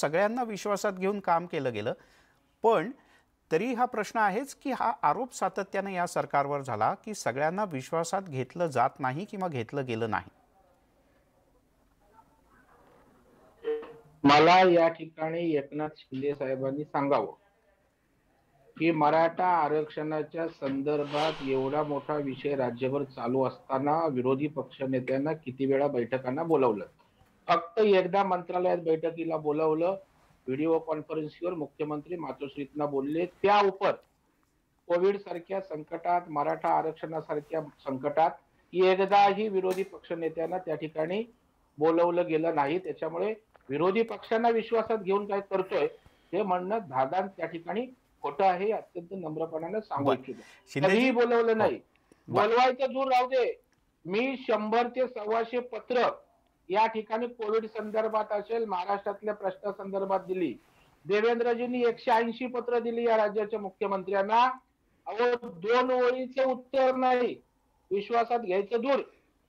सगळ्यांना विश्वासात घेऊन काम केलं गेलं, पण तरी हा प्रश्न आहेच की हा आरोप सातत्याने या सरकारवर झाला की सगळ्यांना विश्वासात घेतलं जात नाही किंवा घेतलं गेलं नाही. मला या ठिकाणी एकनाथ शिंदे साहेबांनी सांगावं की मराठा आरक्षणाच्या संदर्भात एवढा मोठा विषय राज्यभर चालू असताना विरोधी पक्षनेत्यांना किती वेळा बैठकांना बोलवलं. फक्त एकदा मंत्रालयात बैठकीला बोलवलं, व्हिडिओ कॉन्फरन्सवर मुख्यमंत्री मातोश्रीतना बोलले. त्या उपर कोविड सारख्या संकटात, मराठा आरक्षणासारख्या संकटात एकदाही विरोधी पक्षनेत्यांना त्या ठिकाणी बोलवलं गेलं नाही. त्याच्यामुळे विरोधी पक्षांना विश्वासात घेऊन काय करतोय हे म्हणणं धादान त्या ठिकाणी खोटं आहे. अत्यंत नम्रपणाने सांगू इच्छितो. कधीही बोलवलं नाही. बोलवायचं दूर राहू दे. मी 100 ते 125 पत्र या ठिकाणी कोविड संदर्भात असेल, महाराष्ट्रातल्या प्रश्नासंदर्भात दिली. देवेंद्रजींनी 180 पत्र दिली या राज्याच्या मुख्यमंत्र्यांना. अहो 2 ओळीचं उत्तर नाही. विश्वासात घ्यायचं दूर.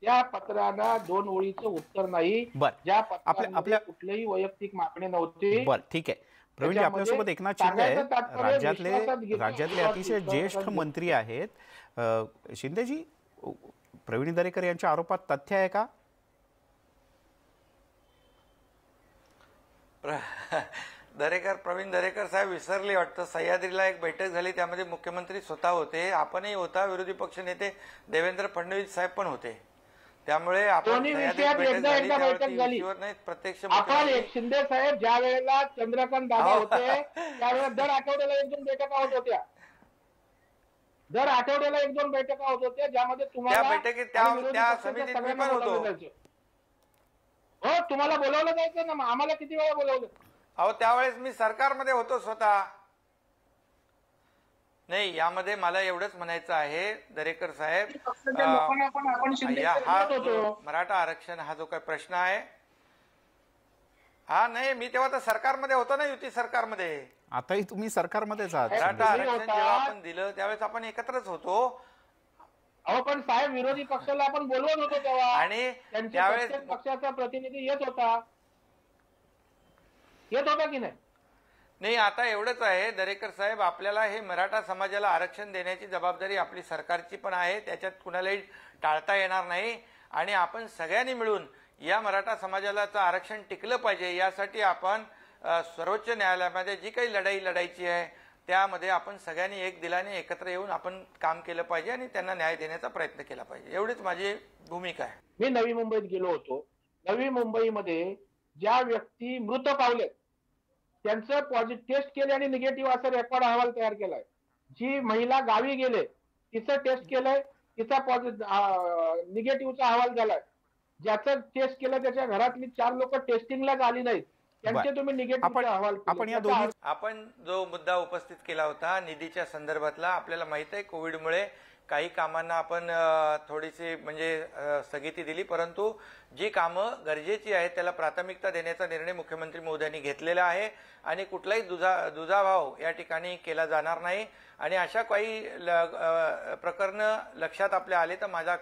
त्या पत्राला 2 ओळीचं उत्तर नाही. ज्या पत्रामध्ये कुठलीही वैयक्तिक मागणी नव्हती. बरं, ठीक आहे. प्रवीण जी, आपल्यासोबत एकनाथ शिंदे आहेत, राज्यातले अतिशय ज्येष्ठ मंत्री आहेत. शिंदेजी, प्रवीण दरेकर यांच्या आरोपात तथ्य आहे का? प्रवीण दरेकर साहेब विसरले वाटतं. सह्याद्रीला एक बैठक झाली, त्यामध्ये मुख्यमंत्री स्वतः होते, आपणही होता, विरोधी पक्ष नेते देवेंद्र फडणवीस साहेब पण होते. त्यामुळे आपण प्रत्यक्ष शिंदे साहेब ज्या वेळेला चंद्रकांत दादा होते त्यावेळेला दर आठवड्याला 1-2 बैठका होत होत्या. दर आठवड्याला 1-2 बैठका होत होत्या, ज्यामध्ये तुम्हाला बैठकीत त्या समितीत मी पण होतो. हो, तुम्हाला बोलावलं जायचं ना. आम्हाला किती वेळा बोलावलं? अहो, त्यावेळेस मी सरकारमध्ये होतो स्वतः. नाही, यामध्ये मला एवढंच म्हणायचं आहे दरेकर साहेब, हा मराठा आरक्षण हा जो काही प्रश्न आहे, हा नाही, मी तेव्हा तर सरकारमध्ये होतो ना, युती सरकारमध्ये. आताही तुम्ही सरकारमध्येच आहात. मराठा आरक्षण जेव्हा आपण दिलं त्यावेळेस आपण एकत्रच होतो. अहो, पण साहेब विरोधी पक्षाला आपण बोलवत होतो तेव्हा, आणि त्यावेळेस पक्षाचा प्रतिनिधी येत होता की नाही? नाही, आता एवढंच आहे दरेकर साहेब, आपल्याला हे मराठा समाजाला आरक्षण देण्याची जबाबदारी आपली सरकारची पण आहे. त्याच्यात कुणालाही टाळता येणार नाही. आणि आपण सगळ्यांनी मिळून या मराठा समाजाला आरक्षण टिकलं पाहिजे, यासाठी आपण सर्वोच्च न्यायालयामध्ये जी काही लढाई लढायची आहे त्यामध्ये आपण सगळ्यांनी एक दिलाने एकत्र येऊन आपण काम केलं पाहिजे आणि त्यांना न्याय देण्याचा प्रयत्न केला पाहिजे. एवढीच माझी भूमिका आहे. मी नवी मुंबईत गेलो होतो. नवी मुंबईमध्ये ज्या व्यक्ती मृत पावले त्यांचं पॉझिटिव्ह टेस्ट केले आणि निगेटिव्ह असा रेकॉर्ड अहवाल तयार केलाय. जी महिला गावी गेले तिचं टेस्ट केलंय, तिचा निगेटिव्हचा अहवाल झालाय. ज्याचं टेस्ट केलं त्याच्या घरातली 4 लोक टेस्टिंगलाच आली नाहीत, त्यांचे तुम्ही निगेटिव्ह अहवाल. आपण जो मुद्दा उपस्थित केला होता निधीच्या संदर्भातला, आपल्याला माहित आहे कोविडमुळे काही कामांना आपण थोडीशी म्हणजे स्थगिती दिली, परंतु जी कामं गरजेची आहेत त्याला प्राथमिकता देण्याचा निर्णय मुख्यमंत्री महोदयांनी घेतलेला आहे. आणि कुठलाही दुजाभाव या ठिकाणी केला जाणार नाही. आणि अशा काही प्रकरणं लक्षात आपल्या आले तर माझा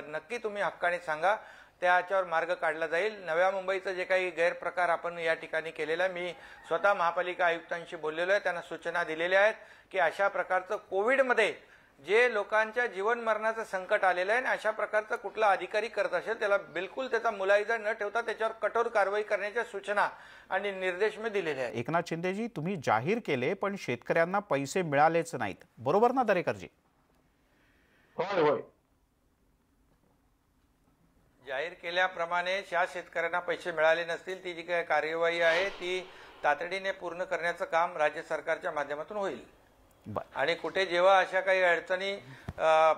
नक्की तुम्ही हक्काने सांगा, त्याच्यावर मार्ग काढला जाईल. नव्या मुंबईचं जे काही गैरप्रकार आपण या ठिकाणी केलेला आहे, मी स्वतः महापालिका आयुक्तांशी बोललेलो आहे, त्यांना सूचना दिलेल्या आहेत की अशा प्रकारचं कोविडमध्ये जे लोकांच्या जीवन मरणाचं संकट आलेलं आहे आणि अशा प्रकारचा कुठला अधिकारी करत असेल त्याला बिलकुल त्याचा मुलायजा न ठेवता त्याच्यावर कठोर कारवाई करण्याच्या सूचना आणि निर्देश मी दिलेले आहेत. एकनाथ शिंदेजी, तुम्ही जाहीर केले पण शेतकऱ्यांना पैसे मिळालेच नाहीत, बरोबर ना दरेकरजी? होय होय, जाहीर केल्याप्रमाणे ज्या शेतकऱ्यांना पैसे मिळाले नसतील ती जी काही कार्यवाही आहे ती तातडीने पूर्ण करण्याचं काम राज्य सरकारच्या माध्यमातून होईल. आणि कुठे जेव्हा अशा काही अडचणी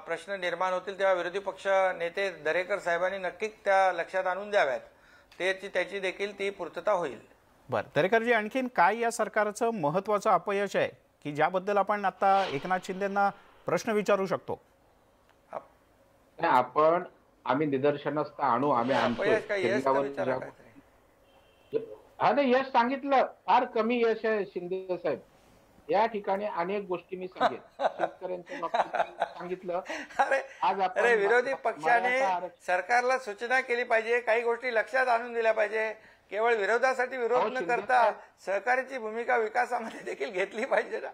प्रश्न निर्माण होतील तेव्हा विरोधी पक्ष नेते दरेकर साहेबांनी नक्कीच त्या लक्षात आणून द्याव्यात, त्याची देखील ती पूर्तता होईल. बरं दरेकरजी, आणखीन काय या सरकारचं महत्वाचं अपयश आहे की ज्याबद्दल आपण आता एकनाथ शिंदेंना प्रश्न विचारू शकतो? आम्ही निदर्शनास आणू, आम्ही यश सांगितलं, फार कमी यश आहे शिंदे साहेब. या ठिकाणी अनेक गोष्टी मी सांगेन. शेतकऱ्यांच्या बाबतीत सांगितलं. विरोधी पक्षाने सरकारला सूचना केली पाहिजे, काही गोष्टी लक्षात आणून दिल्या पाहिजे. केवळ विरोधासाठी विरोध अहो, न शिंदे करता साहेब- सहकार्याची भूमिका विकासामध्ये देखील घेतली पाहिजे ना.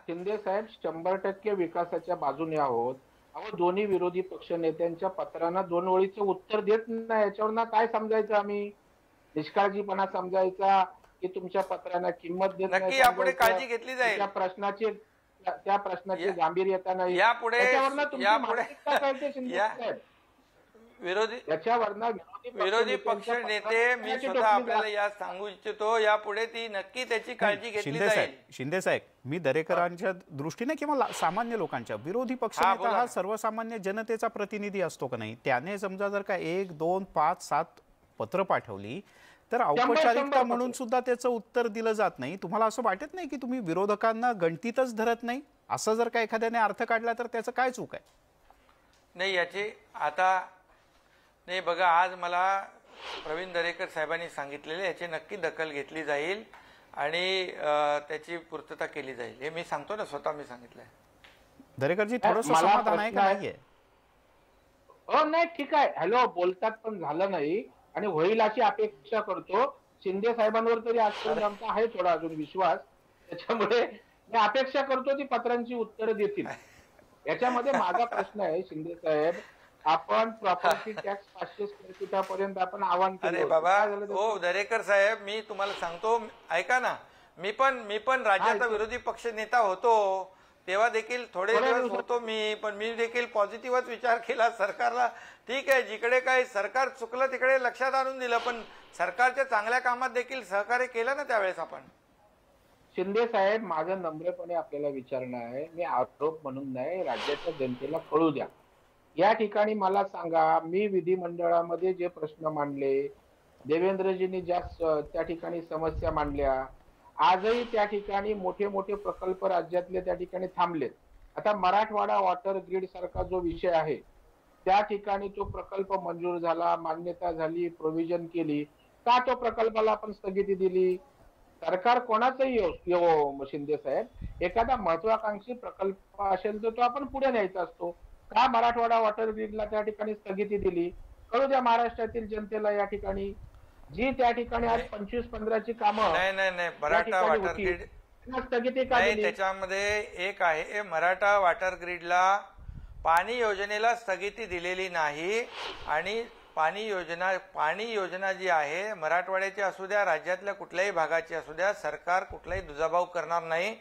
शिंदे साहेब 100% विकासाच्या बाजूने आहोत. अहो दोन्ही विरोधी पक्ष नेत्यांच्या पत्रांना 2 ओळीचं उत्तर देत नाही, याच्यावर काय समजायचं आम्ही? निष्काळजीपणा समजायचा की तुमच्या पत्रांना किंमत देत नाही नक्की यापुढे समजायचं? काळजी घेतली जाईल. त्या प्रश्नाचे गांभीर्यता नाही. यापुढे त्याच्यावरनं तुमची मानसिकता कळते शिंदे या- साहेब. विरोधी त्याच्यावरनं विरोधी पक्ष नेत्यांच्या नेते मी पत्रांना स्वतः टोपली आपल्याला जाते. या सांगू इच्छितो, यापुढे ती नक्की त्याची काळजी घेतली शिंदे साहेब जाईल. शिंदे साहेब मी दरेकरांच्या दृष्टीने किंवा सामान्य लोकांच्या विरोधी पक्ष हा, नेता बोला हा ना. सर्वसामान्य जनतेचा प्रतिनिधी असतो का नाही? त्याने समजा जर का 1, 2, 5, 7 पत्र पाठवली तर औपचारिकता म्हणून सुद्धा त्याचं उत्तर दिलं जात नाही. तुम्हाला असं वाटत नाही की तुम्ही विरोधकांना गणतीतच धरत नाही? असं जर का एखाद्याने अर्थ काढला तर त्याचं काय चूक आहे? नाही याची आता नाही बघा, आज मला प्रवीण दरेकर साहेबांनी सांगितलेले याची नक्की दखल घेतली जाईल आणि त्याची पूर्तता केली जाईल. हे मी सांगतो ना, स्वतः मी सांगितलंय. दरेकरजी थोडंसं मला समाधान आहे का प्रश्न आहे- नाहीये? हो नाही ठीक आहे. हॅलो बोलतात पण झालं नाही आणि होईल अशी अपेक्षा करतो. शिंदे साहेबांवर तरी आजपर्यंत आमचा आहे थोडा अजून विश्वास, त्याच्यामुळे मी अपेक्षा करतो ती पत्रांची उत्तरं देतील. याच्यामध्ये माझा प्रश्न आहे शिंदे साहेब, आपण प्रॉपर्टी टॅक्स 500 स्क्वेअर फीटापर्यंत आपण आवाहन केलं अरे होतं. बाबा, काय झालं त्याचं? हो दरेकर साहेब, मी तुम्हाला सांगतो, ऐका ना, मी पण राज्याचा विरोधी पक्ष नेता होतो, तेव्हा देखील थोडे दिवस होतो मी, पण मी देखील पॉझिटिव्हच विचार केला सरकारला. ठीक आहे, जिकडे काही सरकार चुकलं तिकडे लक्षात आणून दिलं, पण सरकारच्या चांगल्या कामात देखील सहकार्य केलं ना त्यावेळेस आपण. शिंदे साहेब, माझं नम्रपणे आपल्याला विचारणं आहे, मी आरोप म्हणून नाही, राज्याच्या जनतेला कळू द्या. या ठिकाणी मला सांगा, मी विधिमंडळामध्ये जे प्रश्न मांडले, देवेंद्रजींनी ज्या त्या ठिकाणी समस्या मांडल्या, आजही त्या ठिकाणी मोठे मोठे प्रकल्प राज्यातले त्या ठिकाणी थांबलेत. आता मराठवाडा वॉटर ग्रीड सारखा जो विषय आहे, त्या ठिकाणी तो प्रकल्प मंजूर झाला, मान्यता झाली, प्रोव्हिजन केली, का तो प्रकल्पाला आपण स्थगिती दिली? सरकार कोणाचंही येवो शिंदे साहेब, एखादा महत्वाकांक्षी प्रकल्प असेल तर तो आपण पुढे न्यायचा असतो. का मराठवाडा वॉटर ग्रीडला त्या ठिकाणी स्थगिती दिली? कळू द्या महाराष्ट्रातील जनतेला. या ठिकाणी जी त्या ठिकाणी आज 25-15 ची कामं नाही मराठा वॉटर ग्रीड स्थगिती का नाही, दिली? त्याच्यामध्ये एक आहे, मराठा वॉटर ग्रीडला पाणी योजनेला स्थगिती दिलेली नाही. आणि पाणी योजना जी आहे, मराठवाड्याची असू द्या, राज्यातल्या कुठल्याही भागाची असू द्या, सरकार कुठलाही दुजाभाव करणार नाही.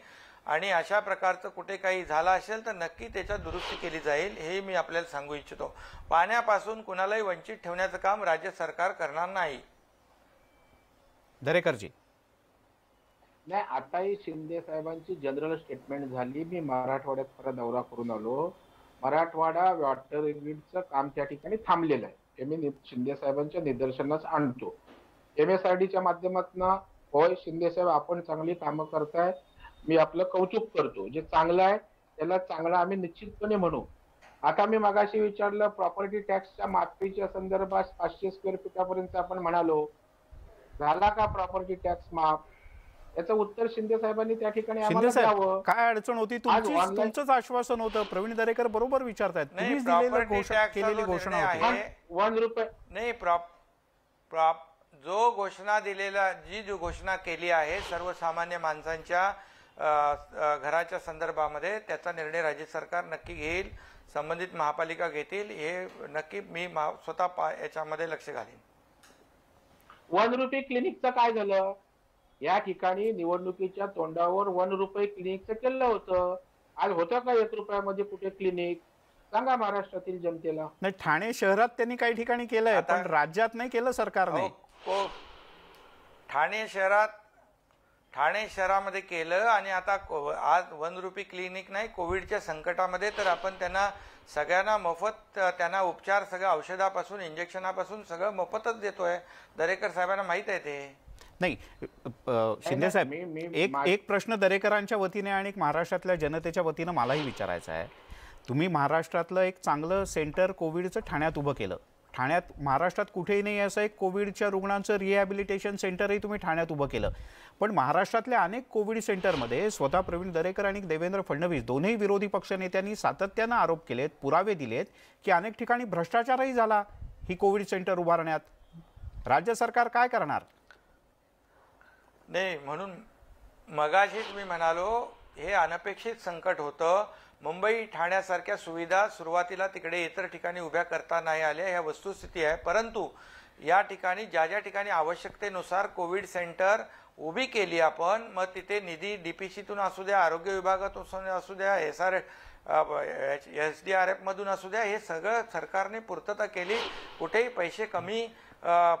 आणि अशा प्रकारचं कुठे काही झालं असेल तर नक्की त्याच्यात दुरुस्ती केली जाईल, हे मी आपल्याला सांगू इच्छितो. पाण्यापासून कुणालाही वंचित ठेवण्याचं काम राज्य सरकार करणार नाही. दरेकरजी नाही, आताही शिंदे साहेबांची जनरल स्टेटमेंट झाली. मी मराठवाड्यात परत दौरा करून आलो. मराठवाडा वॉटर ग्रीडचं काम त्या ठिकाणी थांबलेलं आहे, हे मी शिंदे साहेबांच्या निदर्शनास आणतो. MSRDच्या माध्यमातून होय शिंदे साहेब, आपण चांगली कामं करताय, मी आपलं कौतुक करतो. जे चांगलं आहे त्याला चांगलं आम्ही निश्चितपणे म्हणू. आता मी मगाशी विचारलं, प्रॉपर्टी टॅक्सच्या माफीच्या संदर्भात 500 स्क्वेअर फीटापर्यंत आपण म्हणालो, झाला का प्रॉपर्टी टॅक्स माफ? याचं उत्तर शिंदे साहेबांनी त्या ठिकाणी शिंदे आम्हाला साहेब, द्यावं. काय अडचण होती? तुमचंच आश्वासन होतं. प्रवीण दरेकर बरोबर विचारतायत. तुम्हीच केलेली घोषणा होती. 1 रुपये नाही, जी घोषणा केली आहे सर्वसामान्य माणसांच्या घराच्या संदर्भामध्ये, त्याचा निर्णय राज्य सरकार नक्की घेईल, संबंधित महापालिका घेतील, हे नक्की मी स्वतः याच्यामध्ये लक्ष घालीन. 1 रुपये क्लिनिकचं काय झालं? या ठिकाणी निवडणुकीच्या तोंडावर 1 रुपये क्लिनिकचं केलं होतं. आज होतं का 1 रुपयामध्ये कुठे क्लिनिक? सांगा महाराष्ट्रातील जनतेला. नाही, ठाणे शहरात त्यांनी काही ठिकाणी केलंय, पण राज्यात नाही केलं सरकारने. ठाणे शहरामध्ये केलं. आणि आता आज 1 रुपये क्लिनिक नाही, कोविडच्या संकटामध्ये तर आपण त्यांना सगळ्यांना मोफत त्यांना उपचार, सगळं औषधापासून इंजेक्शनापासून सगळं मोफतच देतोय. दरेकर साहेबांना माहित आहे ते. नाही शिंदे साहेब, एक प्रश्न दरेकरांच्या वतीने आणि एक महाराष्ट्रातल्या जनतेच्या वतीनं मलाही विचारायचा आहे. तुम्ही महाराष्ट्रातलं एक चांगलं सेंटर कोविडचं ठाण्यात उभं केलं. ठाण्यात महाराष्ट्रात कुठेही नाही असं एक कोविडच्या रुग्णांचं रिहॅबिलिटेशन सेंटरही तुम्ही ठाण्यात उभं केलं. पण महाराष्ट्रातल्या अनेक कोविड सेंटरमध्ये स्वतः प्रवीण दरेकर आणि देवेंद्र फडणवीस दोन्ही विरोधी पक्षनेत्यांनी सातत्यानं आरोप केलेत, पुरावे दिलेत की अनेक ठिकाणी भ्रष्टाचारही झाला ही कोविड सेंटर उभारण्यात. राज्य सरकार काय करणार? नाही, म्हणून मगाशीच मी म्हणालो हे अनपेक्षित संकट होतं. मुंबई ठाण्यासारख्या सुविधा सुरुवातीला तिकडे इतर ठिकाणी उभ्या करता नाही आल्या, ह्या वस्तुस्थिती आहे. परंतु या ठिकाणी ज्या ठिकाणी आवश्यकतेनुसार कोविड सेंटर उभी केली आपण, मग तिथे निधी डीपीसीतून असू द्या, आरोग्य विभागातून असू द्या, SDRF मधून असू द्या, हे सगळं सरकारने पूर्तता केली. कुठेही पैसे कमी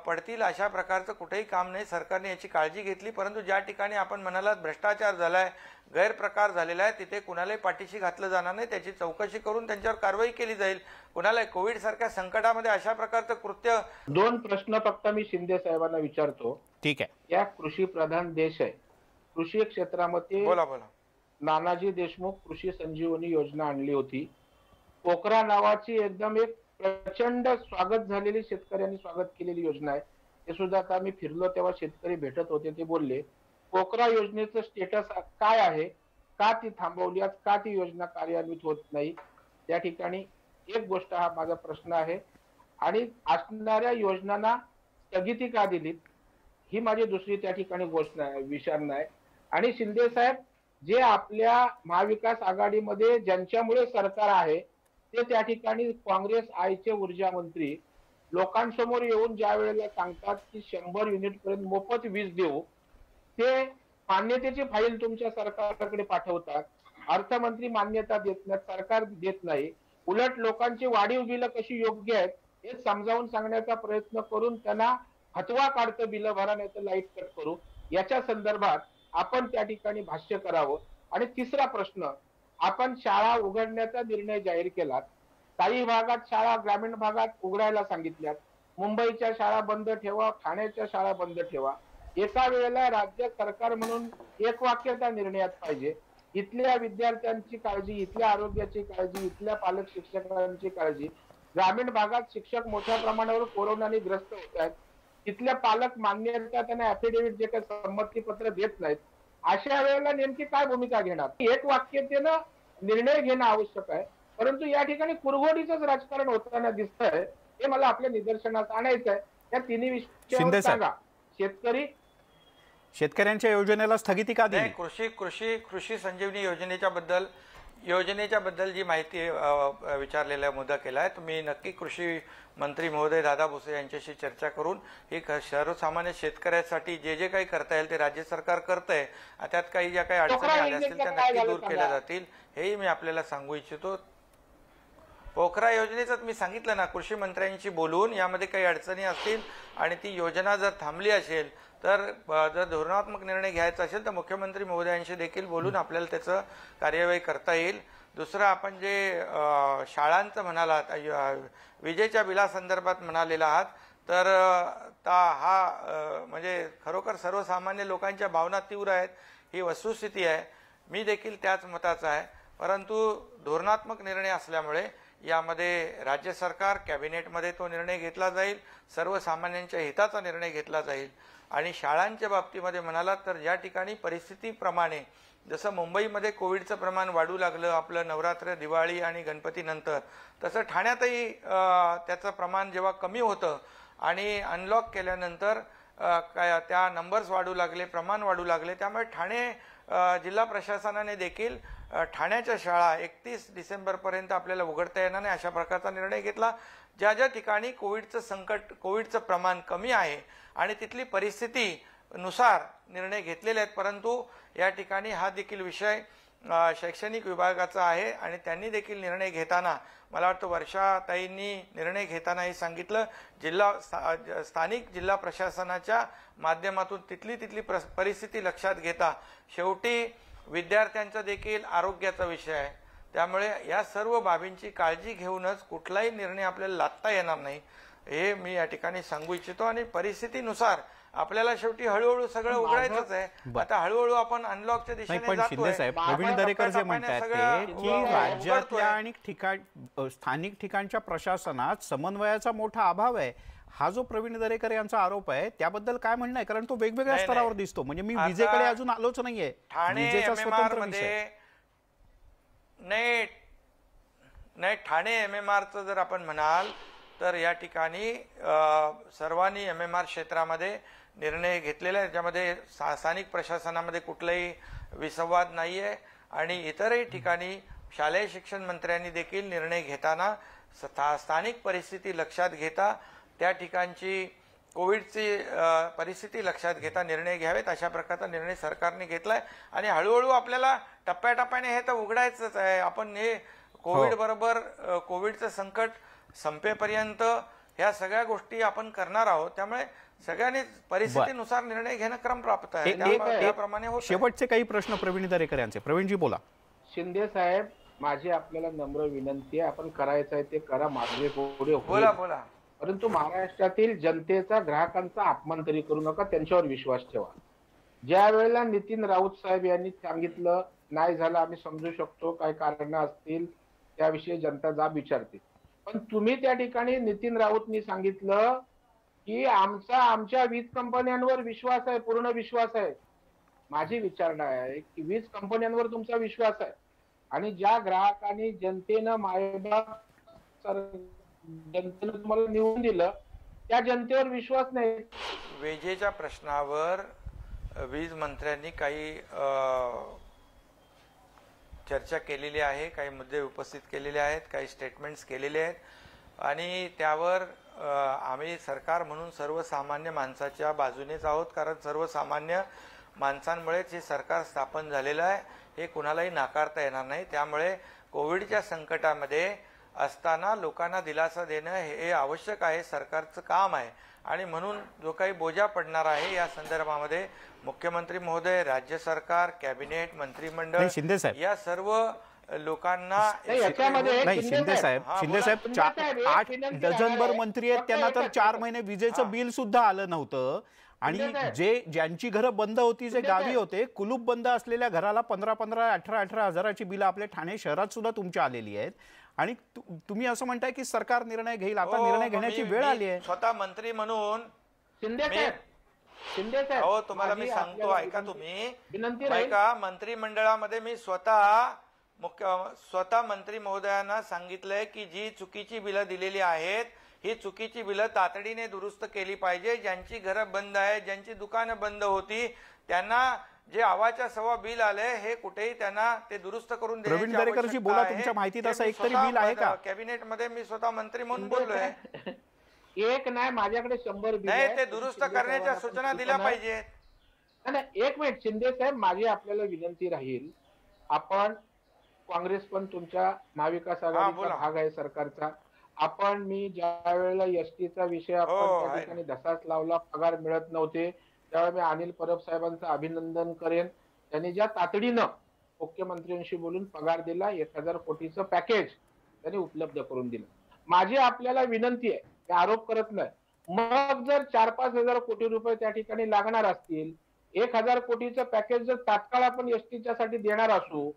पडतील अशा प्रकारचं कुठेही काम नाही. सरकारने याची काळजी घेतली. परंतु ज्या ठिकाणी आपण म्हणालात भ्रष्टाचार झालाय, गैरप्रकार झालेला आहे, तिथे कुणालाही पाठीशी घातलं जाणार नाही. त्याची चौकशी करून त्यांच्यावर कारवाई केली जाईल. कुणाला कोविड सारख्या संकटामध्ये अशा प्रकारचं कृत्य. 2 प्रश्न फक्त मी शिंदे साहेबांना विचारतो. ठीक आहे. या कृषी प्रधान देश आहे, कृषी क्षेत्रामध्ये बोला. नानाजी देशमुख कृषी संजीवनी योजना आणली होती. पोखरा नावाची एकदम एक प्रचंड स्वागत झालेली, शेतकऱ्यांनी स्वागत केलेली योजना आहे. ते सुद्धा आता मी फिरलो तेव्हा शेतकरी भेटत होते, ते बोलले पोखरा योजनेचं स्टेटस काय आहे, का ती थांबवली, का ती योजना कार्यान्वित होत नाही. त्या ठिकाणी एक गोष्ट, हा माझा प्रश्न आहे. आणि असणाऱ्या योजनांना स्थगिती का दिलीत, ही माझी दुसरी त्या ठिकाणी गोष्ट आहे, विचारणा आहे. आणि शिंदे साहेब, जे आपल्या महाविकास आघाडीमध्ये ज्यांच्यामुळे सरकार आहे, ते त्या ठिकाणी काँग्रेस आयचे ऊर्जा मंत्री लोकांसमोर येऊन ज्या वेळेला सांगतात की 100 युनिट पर्यंत मोफत वीज देऊ, ते मान्यतेची फाईल तुमच्या सरकारकडे पाठवतात. अर्थमंत्री मान्यता देत नाहीत, सरकार देत नाही. उलट लोकांची वाढीव बिलं कशी योग्य आहेत हे समजावून सांगण्याचा प्रयत्न करून त्यांना हतवा काढतं, बिलं भरा नाही तर लाईट कट करू. याच्या संदर्भात आपण त्या ठिकाणी भाष्य करावं. आणि तिसरा प्रश्न, आपण शाळा उघडण्याचा निर्णय जाहीर केला. काही भागात शाळा, ग्रामीण भागात उघडायला सांगितल्यात. मुंबईच्या शाळा बंद ठेवा, ठाण्याच्या शाळा बंद ठेवा. एका वेळेला राज्य सरकार म्हणून एक वाक्यता निर्णयात पाहिजे. इथल्या विद्यार्थ्यांची काळजी, इथल्या आरोग्याची काळजी, इथल्या पालक शिक्षकांची काळजी. ग्रामीण भागात शिक्षक मोठ्या प्रमाणावर कोरोनाने ग्रस्त होत आहेत. तिथल्या पालक मान्यता, त्यांना ऍफिडेव्हिट जे काही संमतीपत्र देत नाहीत. अशा वेळेला नेमकी काय भूमिका घेणार? एक वाक्यतेनं निर्णय घेणं आवश्यक आहे. परंतु या ठिकाणी कुरघोडीचंच राजकारण होताना दिसतंय. हे मला आपल्या निदर्शनास आणायचं आहे. या तिन्ही विषयावर सांगा. शेतकऱ्यांच्या योजनेला स्थगिती का दिली? कृषी संजीवनी योजनेच्या बद्दल जी माहिती विचारलेला मुद्दा केलाय, तुम्ही नक्की कृषी मंत्री महोदय दादा भुसे यांच्याशी चर्चा करून ही सर्वसामान्य शेतकऱ्यासाठी जे जे काही करता येईल ते राज्य सरकार करतंय. त्यात काही ज्या काही अडचणी आल्या असतील त्या नक्की दूर केल्या जातील, हेही मी आपल्याला सांगू इच्छितो. पोखरा योजनेचं मी सांगितलं ना, कृषी मंत्र्यांशी बोलून यामध्ये काही अडचणी असतील आणि ती योजना जर थांबली असेल तर जर धोरणात्मक निर्णय घ्यायचा असेल तर मुख्यमंत्री महोदयांशी देखील बोलून आपल्याला त्याचं कार्यवाही करता येईल. दुसरं, आपण जे शाळांचं म्हणालात, विजेच्या बिलासंदर्भात म्हणालेला आहात, तर हा म्हणजे खरोखर सर्वसामान्य लोकांच्या भावना तीव्र आहेत, ही वस्तुस्थिती आहे. मी देखील त्याच मताचा आहे. परंतु धोरणात्मक निर्णय असल्यामुळे यामध्ये राज्य सरकार, कॅबिनेटमध्ये तो निर्णय घेतला जाईल, सर्वसामान्यांच्या हिताचा निर्णय घेतला जाईल. आणि शाळांच्या बाबतीमध्ये म्हणालात तर ज्या ठिकाणी परिस्थितीप्रमाणे, जसं मुंबईमध्ये कोविडचं प्रमाण वाढू लागलं आपलं नवरात्र, दिवाळी आणि गणपतीनंतर, तसं ठाण्यातही त्याचं प्रमाण जेव्हा कमी होतं आणि अनलॉक केल्यानंतर काय त्या नंबर्स वाढू लागले, प्रमाण वाढू लागले. त्यामुळे ठाणे जिल्हा प्रशासनाने देखील ठाण्याच्या शाळा 31 डिसेंबरपर्यंत आपल्याला उघडता येणार नाही अशा प्रकारचा निर्णय घेतला. ज्या ज्या ठिकाणी कोविडचं प्रमाण कमी आहे आणि तिथली परिस्थितीनुसार निर्णय घेतलेले आहेत. परंतु या ठिकाणी हा देखील विषय शैक्षणिक विभागाचा आहे आणि त्यांनी देखील निर्णय घेताना, मला वाटतं वर्षाताईंनी निर्णय घेताना हे सांगितलं, स्थानिक जिल्हा प्रशासनाच्या माध्यमातून तिथली परिस्थिती लक्षात घेता शेवटी विद्यार्थ्यांचा देखील आरोग्याचा विषय आहे. त्यामुळे या सर्व बाबींची काळजी घेऊनच कुठलाही निर्णय आपल्याला लादता येणार नाही, हे मी या ठिकाणी सांगू इच्छितो. आणि परिस्थितीनुसार आपल्याला शेवटी हळूहळू सगळं उघडायचंच आहे. आता हळूहळू आपण अनलॉकच्या दिशेने शिंदे साहेब, प्रवीण दरेकर जे म्हणतात ते की राज्यातल्या आणि स्थानिक ठिकाणच्या प्रशासनात समन्वयाचा मोठा अभाव आहे, हा जो प्रवीण दरेकर यांचा आरोप आहे त्याबद्दल काय म्हणणं आहे? कारण तो वेगवेगळ्या स्तरावर दिसतो. म्हणजे मी विजेकडे अजून आलोच नाहीये. विजेचा स्वतंत्र विषय नाही. ठाणे MMRचं जर आपण म्हणाल तर या ठिकाणी सर्वांनी MMR क्षेत्रामध्ये निर्णय घेतलेला आहे. त्याच्यामध्ये स्थानिक प्रशासनामध्ये कुठलाही विसंवाद नाही आहे आणि इतरही ठिकाणी शालेय शिक्षण मंत्र्यांनी देखील निर्णय घेताना स्थानिक परिस्थिती लक्षात घेता त्या ठिकाणची कोविडची परिस्थिती लक्षात घेता निर्णय घ्यावेत अशा प्रकारचा निर्णय सरकारने घेतलाय आणि हळूहळू आपल्याला टप्प्याटप्प्याने हे तर उघडायचंच आहे. आपण हे कोविड बरोबर कोविडचं संकट संपेपर्यंत ह्या सगळ्या गोष्टी आपण करणार आहोत. त्यामुळे सगळ्यांनी परिस्थितीनुसार निर्णय घेणं क्रमप्राप्त आहे. त्याप्रमाणे होत. शेवटचे काही प्रश्न प्रवीण दरेकर यांचे. प्रवीणजी बोला. शिंदे साहेब, माझी आपल्याला नम्र विनंती आहे, आपण करायचं आहे ते करा, मागे पुढे होईल. बोला बोला. परंतु महाराष्ट्रातील जनतेचा, ग्राहकांचा अपमान तरी करू नका, त्यांच्यावर विश्वास ठेवा. ज्या वेळेला नितीन राऊत साहेब यांनी सांगितलं नाही झालं, आम्ही समजू शकतो काय कारण असतील, त्याविषयी जनता जाब विचारते. पण तुम्ही त्या ठिकाणी नितीन राऊतनी सांगितलं की आमच्या वीज कंपन्यांवर विश्वास आहे, पूर्ण विश्वास आहे. माझी विचारणा आहे की वीज कंपन्यांवर तुमचा विश्वास आहे आणि ज्या ग्राहकांनी जनतेनं मायबाप जनतेनं तुम्हाला निवडून दिलं त्या जनतेवर विश्वास नाही. विजेच्या प्रश्नावर वीज मंत्र्यांनी काही चर्चा केलेली आहे, काही मुद्दे उपस्थित केलेले आहेत, काही स्टेटमेंट्स केलेले आहेत आणि त्यावर आम्ही सरकार म्हणून सर्वसामान्य माणसाच्या बाजूनेच आहोत. कारण सर्वसामान्य माणसांमुळेच हे सरकार स्थापन झालेलं आहे, हे कुणालाही नाकारता येणार नाही. त्यामुळे कोविडच्या संकटामध्ये असताना लोकांना दिलासा देणं हे आवश्यक आहे, सरकारचं काम आहे. आणि म्हणून जो काही बोजा पडणार आहे या संदर्भामध्ये मुख्यमंत्री महोदय, राज्य सरकार, कॅबिनेट, मंत्रिमंडळ या सर्व लोकांना शिंदे साहेब 8 डझनभर मंत्री आहेत, त्यांना तर 4 महिने विजेचं बिल सुद्धा आलं नव्हतं. आणि ज्यांची घरं बंद होती, जे गावी होते, कुलूप बंद असलेल्या घराला 15-15, 18-18 हजाराची बिलं आपल्या ठाणे शहरात सुद्धा तुमच्या आलेली आहेत. आणि तुम्ही असं म्हणताय की सरकार निर्णय घेईल. आता निर्णय घेण्याची वेळ आली आहे. स्वतः मंत्री म्हणून शिंदे साहेब हो, तुम्हाला मी सांगतो, ऐका तुम्ही, ऐका. मंत्रिमंडळामध्ये मी स्वतः मंत्री महोदयांना सांगितलंय की जी चुकीची बिलं दिलेली आहेत, ही चुकीची बिलं तातडीने दुरुस्त केली पाहिजे. ज्यांची घरं बंद आहेत, ज्यांची दुकानं बंद होती, त्यांना जे आवाच्या सव्वा बिल आले, हे कुठेही त्यांना ते दुरुस्त करून प्रवीण दरेकरजी बोला, तुमच्या माहितीत असं एकतरी बिल आहे का? कॅबिनेटमध्ये मी स्वतः मंत्री म्हणून बोललोय. एक नाही, माझ्याकडे 100 बिल नाही, ते दुरुस्त करण्याच्या सूचना दिल्या पाहिजेत. एक मिनिट शिंदे साहेब, माझी आपल्याला विनंती राहील, आपण काँग्रेस पण तुमच्या महाविकास आघाडीचा भाग आहे सरकारचा. मी ज्या वेळेला एसटीचा विषय आपण त्या ठिकाणी धसाच लावला, पगार मिळत नव्हते, त्यावेळेला मी अनिल परब साहेबांचं अभिनंदन करेन. त्यांनी ज्या तातडीनं मुख्यमंत्र्यांशी बोलून पगार दिला, 1000 कोटीचं पॅकेज त्यांनी उपलब्ध करून दिलं. माझी आपल्याला विनंती आहे, ते आरोप करत नाही, मग जर 4-5 हजार कोटी रुपये त्या ठिकाणी लागणार असतील, 1000 कोटीचं पॅकेज जर तात्काळ आपण एसटीच्या साठी देणार असू,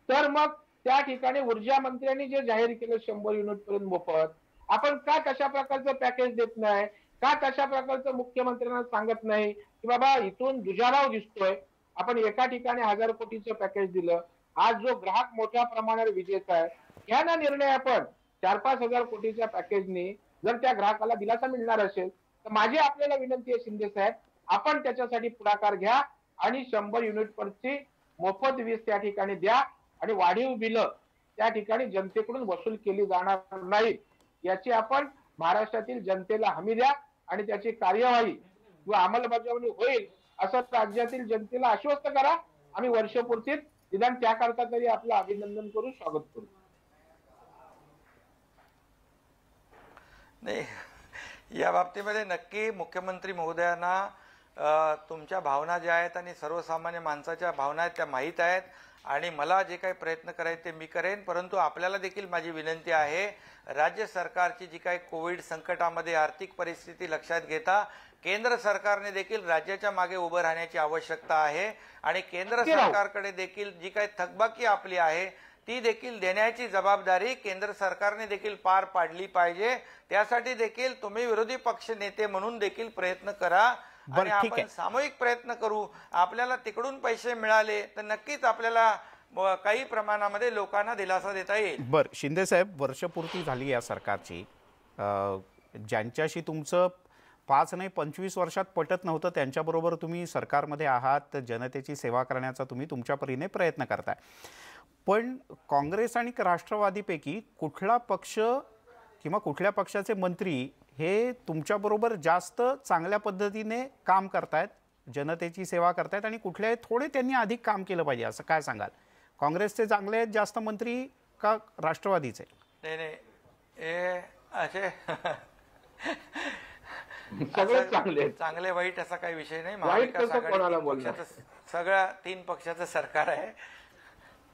तर मग त्या ठिकाणी ऊर्जा मंत्र्यांनी जे जाहीर केलं 100 युनिट पर्यंत मोफत, आपण का कशा प्रकारचं पॅकेज देत नाही, का कशा प्रकारचं मुख्यमंत्र्यांना सांगत नाही की बाबा इथून दुजाभाव दिसतोय, आपण एका ठिकाणी 1000 कोटीचं पॅकेज दिलं. आज जो ग्राहक मोठ्या प्रमाणावर विजेचा आहे, घ्या ना निर्णय. आपण 4-5 हजार कोटीच्या पॅकेजनी जर त्या ग्राहकाला दिलासा मिळणार असेल, तर माझी आपल्याला विनंती आहे शिंदे साहेब, आपण त्याच्यासाठी पुढाकार घ्या आणि 100 युनिट परची मोफत वीज त्या ठिकाणी द्या आणि वाढीव बिलं त्या ठिकाणी जनतेकडून वसूल केली जाणार नाही, याची आपण महाराष्ट्रातील जनतेला हमी द्या आणि त्याची कार्यवाही किंवा अंमलबजावणी होईल असं राज्यातील जनतेला आश्वस्त करा. आम्ही वर्षपूर्तीत निदान त्याकरता तरी आपलं अभिनंदन करू, स्वागत करू. नाही, या बाबतीमध्ये नक्की मुख्यमंत्री महोदयांना तुमच्या भावना ज्या आहेत आणि सर्वसामान्य माणसाच्या भावना आहेत त्या माहीत आहेत आणि मला जे काही प्रयत्न करायचे ते मी करेन. परंतु आपल्याला देखील माझी विनंती आहे, राज्य सरकारची जी काही कोविड संकटामध्ये आर्थिक परिस्थिती लक्षात घेता केंद्र सरकारने देखील राज्याच्या मागे उभं राहण्याची आवश्यकता आहे आणि केंद्र सरकारकडे देखील जी काही थकबाकी आपली आहे ती देखील देण्याची जबाबदारी केंद्र सरकारने देखील पार पाडली पाहिजे. त्यासाठी देखील तुम्ही विरोधी पक्ष नेते म्हणून देखील प्रयत्न करा आणि आपण सामूहिक प्रयत्न करू. आपल्याला तिकडून पैसे मिळाले तर नक्कीच आपल्याला काही प्रमाणामध्ये लोकांना दिलासा देता येईल. बरं शिंदे साहेब, वर्षपूर्ती झाली या सरकारची, ज्यांच्याशी तुमचं 5 नाही 25 वर्षात पटत नव्हतं त्यांच्याबरोबर तुम्ही सरकारमध्ये आहात, जनतेची सेवा करण्याचा तुम्ही तुमच्या परीने प्रयत्न करताय. पण काँग्रेस आणि राष्ट्रवादीपैकी कुठला पक्ष किंवा कुठल्या पक्षाचे मंत्री हे तुमच्याबरोबर जास्त चांगल्या पद्धतीने काम करतायत, जनतेची सेवा करतायत, आणि कुठले थोडे त्यांनी अधिक काम केलं पाहिजे, असं काय सांगाल? काँग्रेसचे चांगले आहेत जास्त मंत्री का राष्ट्रवादीचे? नाही हे असे सगळे चांगले आहेत. चांगले वाईट असा काही विषय नाही. वाईट महाविकास कसं कोणाला आघाडी बोलणार? सगळ्या 3 पक्षाचं सरकार आहे.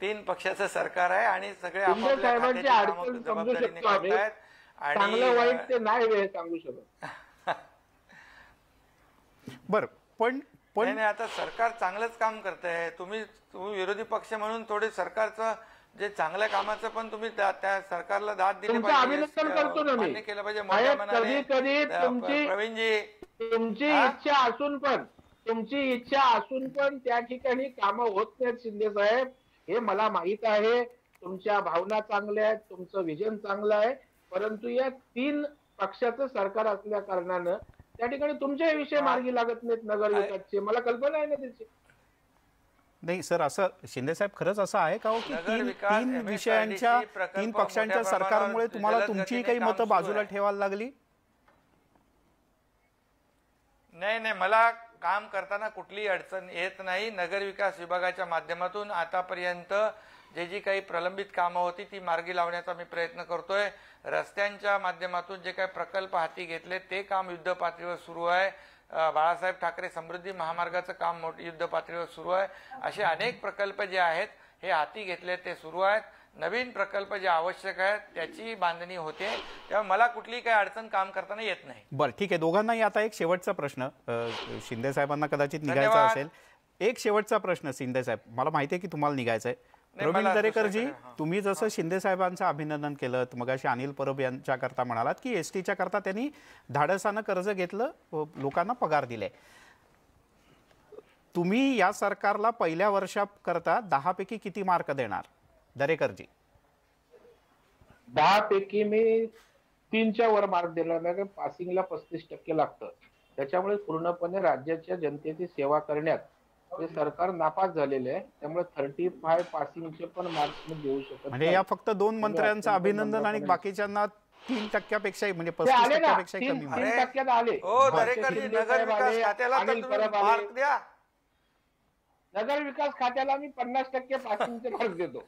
3 पक्षाचं सरकार आहे आणि सगळे शिंदे आपापल्या साहेबांची खात्याची अडचण कामं समजू जबाबदारीने शकतो आम्ही. करतायत. चांगलं वाईट आणि ते नाही हे सांगू शकत. बरं, पण नाही आता सरकार चांगलंच काम करतंय. तुम्ही विरोधी पक्ष म्हणून थोडे सरकारचं जे चांगल्या कामाचं पण तुम्ही त्या सरकारला दाद दिली तुमचं पाहिजे, अभिनंदन करतो ना मी. मान्य केलं पाहिजे मोठ्या मनाने. कधी प्रवीणजी तुमची इच्छा असून पण त्या ठिकाणी कामं होत नाहीत शिंदे साहेब, हे मला माहित आहे. तुमच्या भावना चांगल्या आहेत, तुमचं विजन चांगलं आहे, परंतु या 3 पक्षाचं सरकार असल्या कारणानं त्या ठिकाणी तुमचे विषय मार्गी लागत नाहीत नगरविकासचे. मला कल्पना आहे ना त्याची. नाही सर, असं शिंदे साहेब खरंच असं आहे का हो की नगरविकास, तीन MSRDC विषयांच्या प्रकल्प 3 पक्षांच्या मोठ्या प्रमाणावर सरकारमुळे तुम्हाला जलद तुमची गतीने काही काम मतं सुरू बाजूला आहे. ठेवायला लागली? नाही मला काम करताना कुठलीही अडचण येत नाही. नगरविकास विभागाच्या माध्यमातून आतापर्यंत जी काही प्रलंबित कामं होती ती मार्गी लावण्याचा मी प्रयत्न करतोय. रस्त्यांच्या माध्यमातून जे काही प्रकल्प हाती घेतले ते काम युद्ध पातळीवर सुरू आहे. बाळासाहेब ठाकरे समृद्धी महामार्गाचं काम युद्ध पातळीवर सुरू आहे. असे अनेक प्रकल्प जे आहेत हे हाती घेतले ते सुरू आहेत. नवीन प्रकल्प जे आवश्यक आहेत त्याची बांधणी होते. त्यामुळे मला कुठलीही काही अडचण काम करताना येत नाही. बरं ठीक आहे. दोघांनाही आता एक शेवटचा प्रश्न, शिंदे साहेबांना कदाचित निघायचा धन्यवाद. असेल. एक शेवटचा प्रश्न शिंदे साहेब, मला माहिती आहे की तुम्हाला निघायचं आहे. नाही, प्रवीण मला दरेकरजी, दुसरीकडे, तुम्ही जसं शिंदे साहेबांचं अभिनंदन केलं, मगाशी अनिल परब यांच्या करता म्हणालात की एसटीच्या करता त्यांनी धाडसानं कर्ज घेतलं, लोकांना पगार दिले. तुम्ही या सरकारला पहिल्या वर्षाकरता 10 पैकी किती मार्क देणार दरेकरजी? 10 पैकी मी 3च्या वर मार्क दिला नाही. पासिंगला 35% लागतं. त्याच्यामुळे पूर्णपणे राज्याच्या जनतेची सेवा करण्यात हे सरकार नापास झालेले आहे. त्यामुळे 35 पासिंगचे पण मार्क्स मी देऊ शकत म्हणजे या फक्त 2 मंत्र्यांचं अभिनंदन आणि बाकीच्यांना 3%पेक्षा म्हणजे 35% कमी मार्क. 3% आले. हो दरेकरजी, नगरविकास खात्याला तर तुम्ही मार्क द्या. नगरविकास खात्याला मी 50% पासिंगचे मार्क देतो.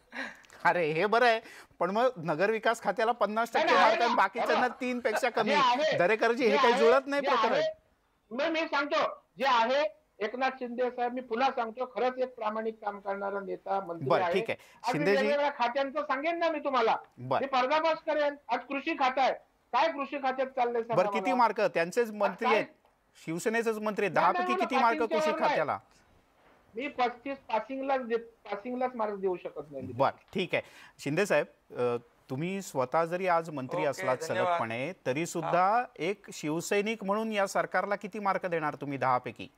अरे हे बरं आहे, पण मग नगरविकास खात्याला 50% मार्क आणि बाकीच्यांना 3 पेक्षा कमी. दरेकरजी हे काही जुळत नाही प्रकरण. मी सांगतो जे आहे एकनाथ शिंदे साहेब, मी पुन्हा सांगतो, खरंच एक प्रामाणिक काम करणारा नेता मंत्री बरं आहे. ठीक आहे. आज मी शिंदेजी, वेगवेगळ्या खात्यांचं सांगेन ना मी तुम्हाला. बरं मी पर्दाफाश करेन. आज कृषी खातं आहे. काय कृषी खात्यात चाललंय सर? बरं किती मार्क? त्यांचेच मंत्री आहेत, शिवसेनेचेच मंत्री आहेत. 10 पैकी किती मार्क कृषी खात्याला? मी 35 पासिंगलाच मार्क देऊ शकत नाही. बर ठीक आहे. शिंदे साहेब, तुम्ही स्वतः जरी आज मंत्री असलात सलगपणे, तरी सुद्धा एक शिवसैनिक म्हणून या सरकारला किती मार्क देणार तुम्ही 10 पैकी?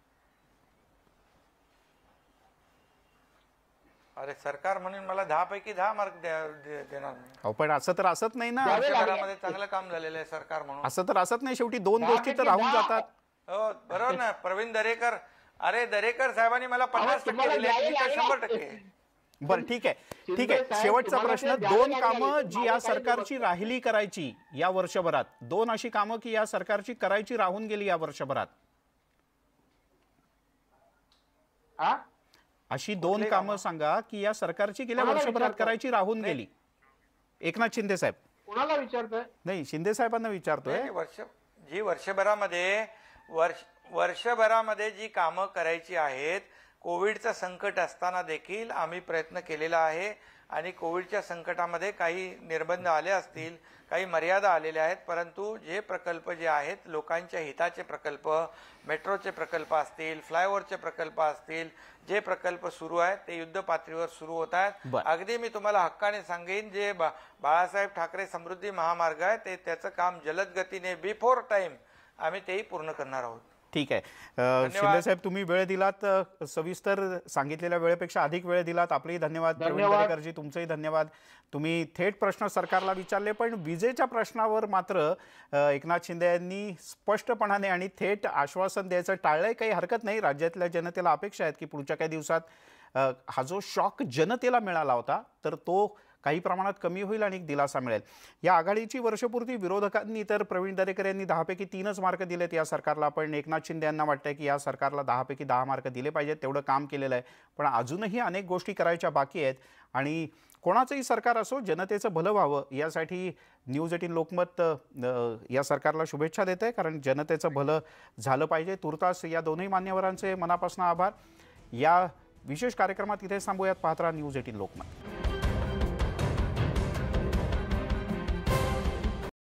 अरे सरकार म्हणून मला 10 पैकी 10 मार्क देणार नाही. अहो पण असं तर असत नाही ना. वर्षभरामध्ये चांगलं काम झालेलं आहे सरकार म्हणून. असं तर असत नाही. शेवटी 2 गोष्टी तर राहून जातात. हो बरोबर ना प्रवीण दरेकर. अरे दरेकर साहेबांनी मला 50% दिले, मी तर 100%. बरं ठीक आहे, ठीक आहे. शेवटचा प्रश्न, 2 कामं जी या सरकारची राहिली करायची या वर्षभरात, 2 अशी कामं की या सरकारची करायची राहून गेली या वर्षभरात, अशी 2 कामं सांगा की या सरकारची गेल्या वर्षभरात करायची राहून गेली. एकनाथ शिंदे साहेब. कोणाला विचारताय? नाही शिंदे साहेबांना विचारतोय. वर्षभरामध्ये जी कामं करायची आहेत, कोविडचं संकट असताना देखील आम्ही प्रयत्न केलेला आहे आणि कोविडच्या संकटामध्ये काही निर्बंध आले असतील, काही मर्यादा आलेल्या आहेत, परंतु जे प्रकल्प जे आहेत लोकांच्या हिताचे प्रकल्प, मेट्रोचे प्रकल्प असतील, फ्लायओव्हरचे प्रकल्प असतील, जे प्रकल्प सुरू आहेत ते युद्ध पातळीवर सुरू होत आहेत. अगदी मी तुम्हाला हक्काने सांगेन, जे बाळासाहेब ठाकरे समृद्धी महामार्ग आहे ते त्याचं काम जलद गतीने बिफोर टाइम आम्ही तेही पूर्ण करणार आहोत. ठीक आहे. शिंदे साहेब, तुम्ही वेळ दिलात, सविस्तर सांगितलेल्या वेळेपेक्षा अधिक वेळ दिलात, आपलेही धन्यवाद. प्रवीण दरेकरजी, तुमचेही धन्यवाद. तुम्ही थेट प्रश्न सरकारला विचारले, पण विजेच्या प्रश्नावर मात्र एकनाथ शिंदे यांनी स्पष्टपणाने आणि थेट आश्वासन द्यायचं टाळलंय. काही हरकत नाही. राज्यातल्या जनतेला अपेक्षा आहेत की पुढच्या काही दिवसात हा जो शॉक जनतेला मिळाला होता तर तो काही प्रमाणात कमी होईल आणि एक दिलासा मिळेल. या आघाडीची वर्षपूर्ती विरोधकांनी तर प्रवीण दरेकर यांनी 10 पैकी 3च मार्क दिलेत या सरकारला, पण एकनाथ शिंदे यांना वाटतंय की या सरकारला 10 पैकी 10 मार्क दिले पाहिजेत. तेवढं काम केलेलं आहे, पण अजूनही अनेक गोष्टी करायच्या बाकी आहेत. आणि कोणाचंही सरकार असो, जनतेचं भलं व्हावं यासाठी न्यूज 18 लोकमत या सरकारला शुभेच्छा देत आहे, कारण जनतेचं भलं झालं पाहिजे. तुर्तास या दोन्ही मान्यवरांचे मनापासून आभार. या विशेष कार्यक्रमात इथे थांबूयात. पाहत राहा न्यूज 18 लोकमत.